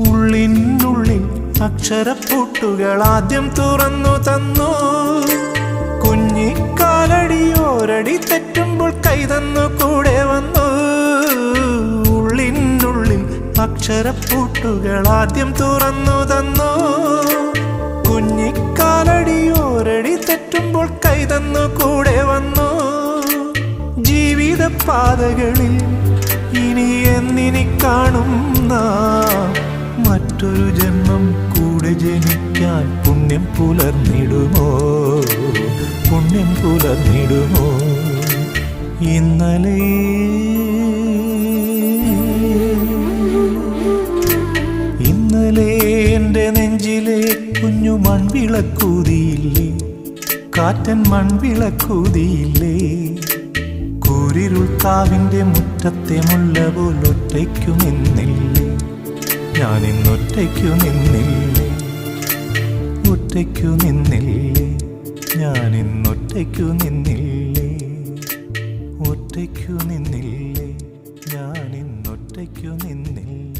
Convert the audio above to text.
ഉള്ളിനുള്ളിൽ അക്ഷരപ്പൂട്ടുകൾ ആദ്യം തുറന്നു തന്നു. കുഞ്ഞിക്കാലടിയോരടി തെറ്റുമ്പോൾ കൈതന്നു കൂടെ വന്നു. ഉള്ളിനുള്ളിൽ അക്ഷരപ്പൂട്ടുകൾ ആദ്യം തുറന്നു തന്നു. കുഞ്ഞിക്കാലടിയോരടി തെറ്റുമ്പോൾ കൈതന്നു കൂടെ വന്നു. ജീവിത പാതകളിൽ ഇനി എന്നിനി കാണും നാം മറ്റൊരു ജന്മം കൂടെ ജനിക്കാൻ പുണ്യം പുലർന്നിടുമോ, പുണ്യം പുലർന്നിടുമോ? ഇന്നലെ എൻ്റെ നെഞ്ചിലെ കുഞ്ഞു മൺവിളക്കൂതിയില്ലേ, കാറ്റൻ മൺവിളക്കൂതിയില്ലേ? കൂരിരുൾ കാവിൻ്റെ മുറ്റത്തെ മുല്ല പോലൊറ്റയ്ക്കു നിന്നില്ലേ, ഞാനിന്നൊറ്റയ്ക്കു നിന്നില്ലേ, ഒറ്റയ്ക്കു നിന്നില്ലേ, ഞാനിന്നൊറ്റയ്ക്കു നിന്നില്ലേ, ഒറ്റയ്ക്കു നിന്നില്ലേ, ഞാനിന്നൊറ്റയ്ക്കു നിന്നില്ലേ.